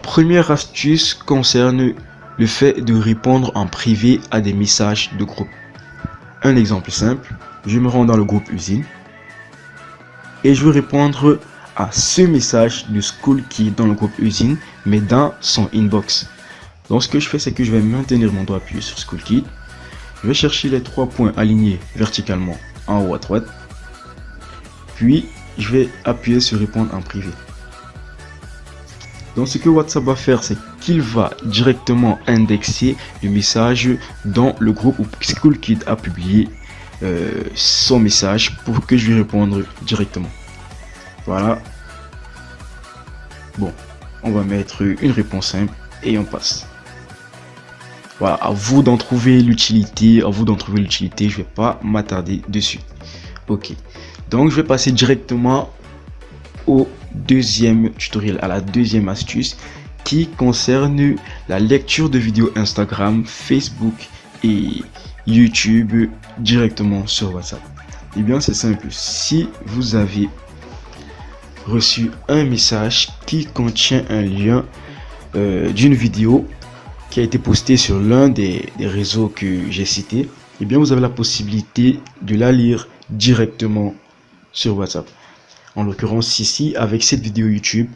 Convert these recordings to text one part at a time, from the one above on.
première astuce concerne le fait de répondre en privé à des messages de groupe. Un exemple simple, je me rends dans le groupe usine et je veux répondre à ce message de School Kid dans le groupe usine, mais dans son inbox. Donc ce que je fais, c'est que je vais maintenir mon doigt appuyé sur School Kid. Je vais chercher les 3 points alignés verticalement en haut à droite. Puis je vais appuyer sur répondre en privé. Donc ce que WhatsApp va faire, c'est qu'il va directement indexer le message dans le groupe où School Kid a publié son message pour que je lui réponde directement. Voilà. Bon, on va mettre une réponse simple et on passe. Voilà, à vous d'en trouver l'utilité, je vais pas m'attarder dessus. Ok, donc je vais passer directement au deuxième tutoriel, à la deuxième astuce qui concerne la lecture de vidéos Instagram, Facebook et YouTube directement sur WhatsApp. Et bien c'est simple, si vous avez reçu un message qui contient un lien d'une vidéo qui a été posté sur l'un des réseaux que j'ai cités, et bien vous avez la possibilité de la lire directement sur WhatsApp. En l'occurrence ici avec cette vidéo YouTube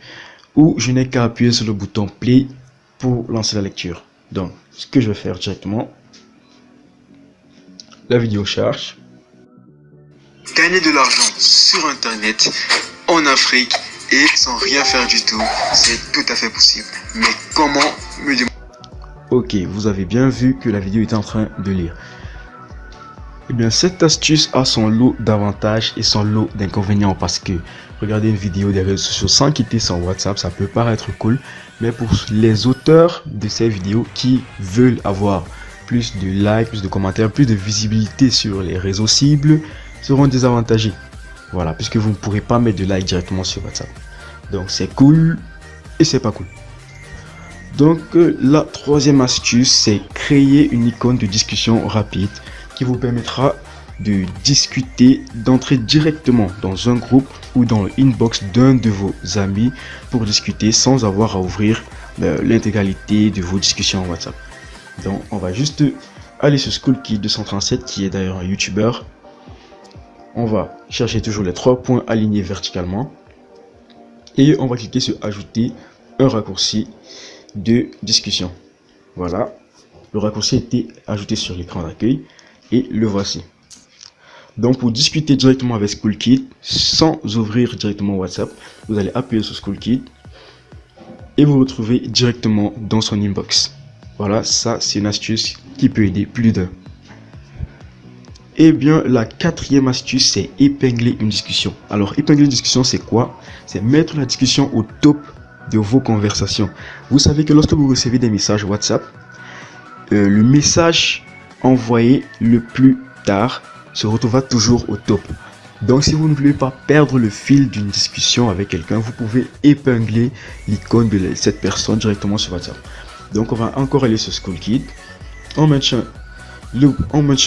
où je n'ai qu'à appuyer sur le bouton play pour lancer la lecture. Donc ce que je vais faire directement, la vidéo charge. Gagner de l'argent sur internet en Afrique et sans rien faire du tout, c'est tout à fait possible. Mais comment me demander? Ok, vous avez bien vu que la vidéo est en train de lire. Et bien cette astuce a son lot d'avantages et son lot d'inconvénients parce que regarder une vidéo des réseaux sociaux sans quitter son WhatsApp, ça peut paraître cool, mais pour les auteurs de ces vidéos qui veulent avoir plus de likes, plus de commentaires, plus de visibilité sur les réseaux cibles, seront désavantagés. Voilà, puisque vous ne pourrez pas mettre de like directement sur WhatsApp. Donc c'est cool et c'est pas cool. Donc la troisième astuce, c'est créer une icône de discussion rapide qui vous permettra de discuter, d'entrer directement dans un groupe ou dans le inbox d'un de vos amis pour discuter sans avoir à ouvrir l'intégralité de vos discussions WhatsApp. Donc on va juste aller sur School Kid 237 qui est d'ailleurs un youtubeur. On va chercher toujours les 3 points alignés verticalement et on va cliquer sur ajouter un raccourci de discussion. Voilà, le raccourci a été ajouté sur l'écran d'accueil et le voici. Donc pour discuter directement avec School Kid sans ouvrir directement WhatsApp, vous allez appuyer sur School Kid et vous retrouvez directement dans son inbox. Voilà, ça c'est une astuce qui peut aider plus d'un. Et bien la quatrième astuce, c'est épingler une discussion. Alors épingler une discussion, c'est quoi? C'est mettre la discussion au top de vos conversations. Vous savez que lorsque vous recevez des messages WhatsApp, le message envoyé le plus tard se retrouvera toujours au top. Donc si vous ne voulez pas perdre le fil d'une discussion avec quelqu'un, vous pouvez épingler l'icône de cette personne directement sur WhatsApp. Donc on va encore aller sur School Kid, on maintient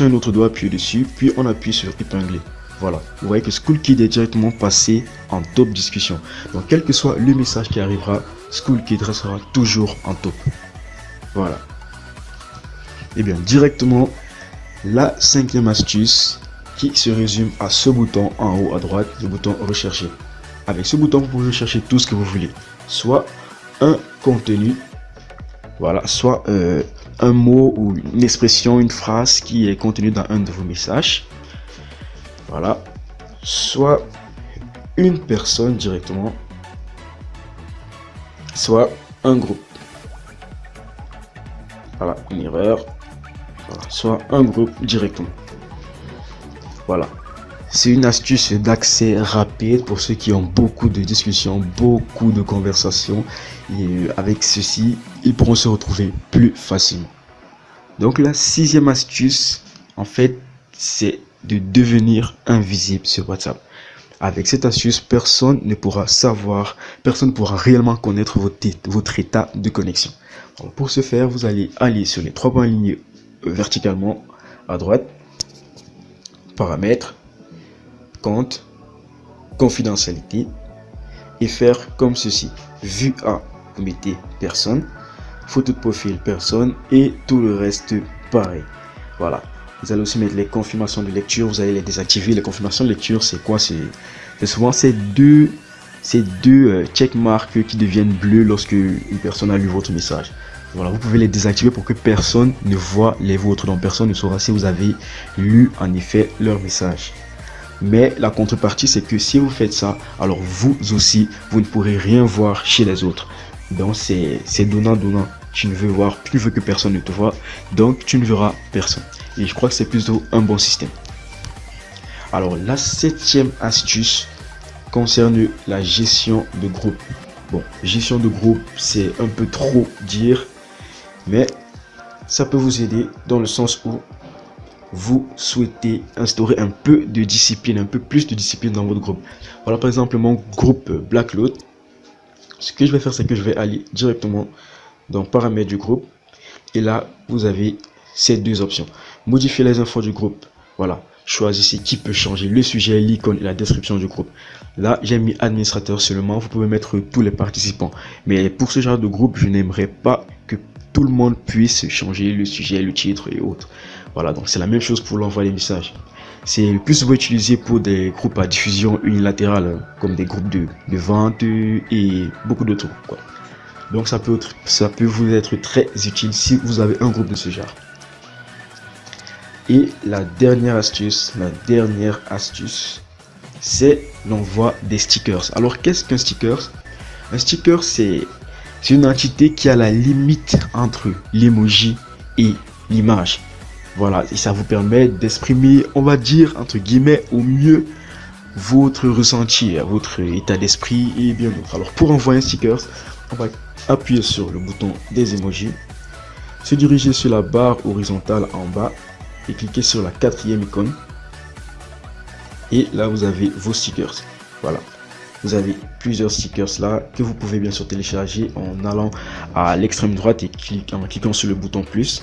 notre doigt appuyé dessus, puis on appuie sur épingler. Voilà, vous voyez que School Kid est directement passé en top discussion. Donc quel que soit le message qui arrivera, School Kid restera toujours en top. Voilà. Et bien directement, la cinquième astuce qui se résume à ce bouton en haut à droite, le bouton rechercher. Avec ce bouton, vous pouvez rechercher tout ce que vous voulez. Soit un contenu, voilà, soit un mot ou une expression, une phrase qui est contenue dans un de vos messages. Voilà, soit une personne directement, soit un groupe. Voilà, une erreur. Voilà, soit un groupe directement. Voilà, c'est une astuce d'accès rapide pour ceux qui ont beaucoup de discussions, beaucoup de conversations. Et avec ceci, ils pourront se retrouver plus facilement. Donc la sixième astuce, en fait, c'est de devenir invisible sur WhatsApp. Avec cette astuce, personne ne pourra réellement connaître votre état de connexion. Donc, pour ce faire, vous allez aller sur les 3 points alignés verticalement à droite, paramètres, compte, confidentialité et faire comme ceci, vue à vous mettez personne, photo de profil personne et tout le reste pareil. Voilà. Vous allez aussi mettre les confirmations de lecture, vous allez les désactiver. Les confirmations de lecture, c'est quoi? C'est souvent ces deux checkmarks qui deviennent bleus lorsque une personne a lu votre message. Voilà, vous pouvez les désactiver pour que personne ne voit les vôtres, donc personne ne saura si vous avez lu en effet leur message. Mais la contrepartie, c'est que si vous faites ça, alors vous aussi, vous ne pourrez rien voir chez les autres. Donc c'est donnant-donnant. Tu ne veux que personne ne te voit, donc tu ne verras personne. Et je crois que c'est plutôt un bon système. Alors la 7e astuce concerne la gestion de groupe. Bon, gestion de groupe, c'est un peu trop dire, mais ça peut vous aider dans le sens où vous souhaitez instaurer un peu de discipline, un peu plus de discipline dans votre groupe. Voilà par exemple mon groupe Blackload. Ce que je vais faire, c'est que je vais aller directement dans paramètres du groupe. Et là, vous avez ces deux options. Modifier les infos du groupe. Voilà. Choisissez qui peut changer le sujet, l'icône et la description du groupe. Là, j'ai mis administrateur seulement. Vous pouvez mettre tous les participants. Mais pour ce genre de groupe, je n'aimerais pas que tout le monde puisse changer le sujet, le titre et autres. Voilà, donc c'est la même chose pour l'envoi des messages. C'est le plus souvent utilisé pour des groupes à diffusion unilatérale, comme des groupes de vente et beaucoup d'autres groupes, quoi. Donc ça peut vous être très utile si vous avez un groupe de ce genre. Et la dernière astuce, c'est l'envoi des stickers. Alors qu'est-ce qu'un sticker? Un sticker, c'est une entité qui a la limite entre l'emoji et l'image. Voilà, et ça vous permet d'exprimer, on va dire, entre guillemets, au mieux, votre ressenti, votre état d'esprit et bien d'autres. Alors pour envoyer un sticker, on va appuyer sur le bouton des emojis, se diriger sur la barre horizontale en bas et cliquer sur la 4e icône. Et là, vous avez vos stickers. Voilà. Vous avez plusieurs stickers là que vous pouvez bien sûr télécharger en allant à l'extrême droite et en cliquant sur le bouton plus.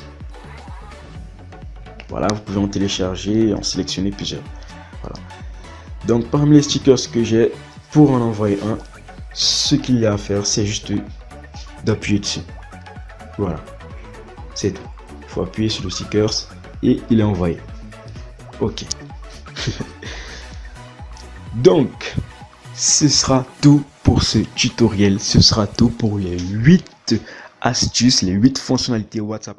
Voilà, vous pouvez en télécharger et en sélectionner plusieurs. Voilà. Donc parmi les stickers que j'ai, pour en envoyer un, ce qu'il y a à faire, c'est juste d'appuyer dessus. Voilà, c'est tout. Il faut appuyer sur le stickers et il est envoyé. Ok. Donc, ce sera tout pour ce tutoriel. Ce sera tout pour les 8 astuces, les 8 fonctionnalités WhatsApp.